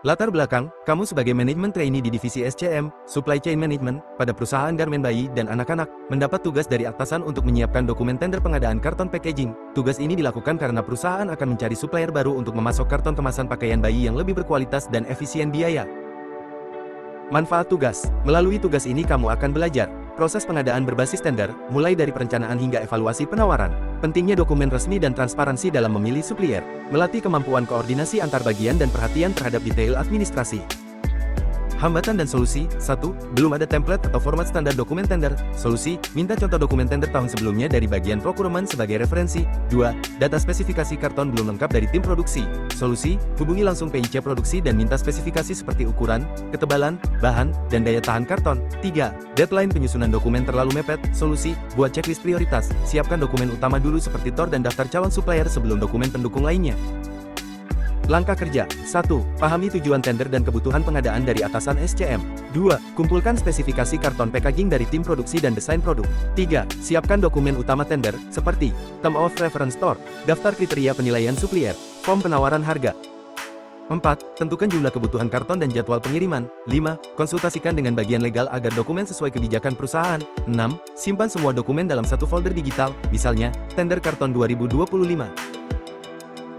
Latar belakang, kamu sebagai manajemen trainee di divisi SCM, Supply Chain Management, pada perusahaan garmen bayi dan anak-anak, mendapat tugas dari atasan untuk menyiapkan dokumen tender pengadaan karton packaging. Tugas ini dilakukan karena perusahaan akan mencari supplier baru untuk memasok karton kemasan pakaian bayi yang lebih berkualitas dan efisien biaya. Manfaat tugas. Melalui tugas ini kamu akan belajar proses pengadaan berbasis tender, mulai dari perencanaan hingga evaluasi penawaran. Pentingnya dokumen resmi dan transparansi dalam memilih supplier. Melatih kemampuan koordinasi antar bagian dan perhatian terhadap detail administrasi. Hambatan dan solusi. 1. Belum ada template atau format standar dokumen tender. Solusi, minta contoh dokumen tender tahun sebelumnya dari bagian procurement sebagai referensi. 2. Data spesifikasi karton belum lengkap dari tim produksi. Solusi, hubungi langsung PIC produksi dan minta spesifikasi seperti ukuran, ketebalan, bahan, dan daya tahan karton. 3. Deadline penyusunan dokumen terlalu mepet. Solusi, buat checklist prioritas. Siapkan dokumen utama dulu seperti TOR dan daftar calon supplier sebelum dokumen pendukung lainnya. Langkah kerja. 1. Pahami tujuan tender dan kebutuhan pengadaan dari atasan SCM. 2. Kumpulkan spesifikasi karton packaging dari tim produksi dan desain produk. 3. Siapkan dokumen utama tender, seperti Term of Reference Store, daftar kriteria penilaian supplier, form penawaran harga. 4. Tentukan jumlah kebutuhan karton dan jadwal pengiriman. 5. Konsultasikan dengan bagian legal agar dokumen sesuai kebijakan perusahaan. 6. Simpan semua dokumen dalam satu folder digital, misalnya, tender karton 2025.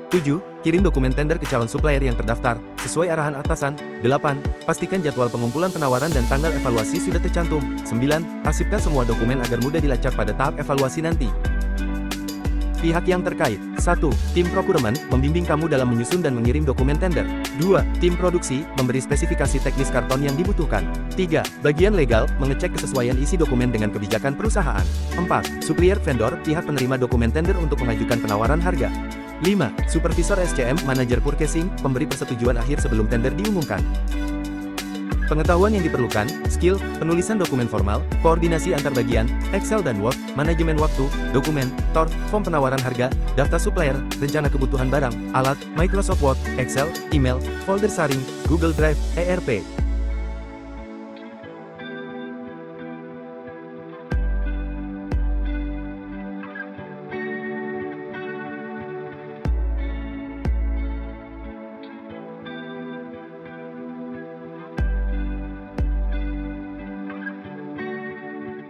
7. Kirim dokumen tender ke calon supplier yang terdaftar, sesuai arahan atasan. 8. Pastikan jadwal pengumpulan penawaran dan tanggal evaluasi sudah tercantum. 9. Arsipkan semua dokumen agar mudah dilacak pada tahap evaluasi nanti. Pihak yang terkait. 1. Tim procurement, membimbing kamu dalam menyusun dan mengirim dokumen tender. 2. Tim produksi, memberi spesifikasi teknis karton yang dibutuhkan. 3. Bagian legal, mengecek kesesuaian isi dokumen dengan kebijakan perusahaan. 4. Supplier vendor, pihak penerima dokumen tender untuk mengajukan penawaran harga. 5. Supervisor SCM, manajer purchasing, pemberi persetujuan akhir sebelum tender diumumkan. Pengetahuan yang diperlukan, skill, penulisan dokumen formal, koordinasi antar bagian, Excel dan Word, manajemen waktu, dokumen, TOR, form penawaran harga, daftar supplier, rencana kebutuhan barang, alat, Microsoft Word, Excel, email, folder saring, Google Drive, ERP.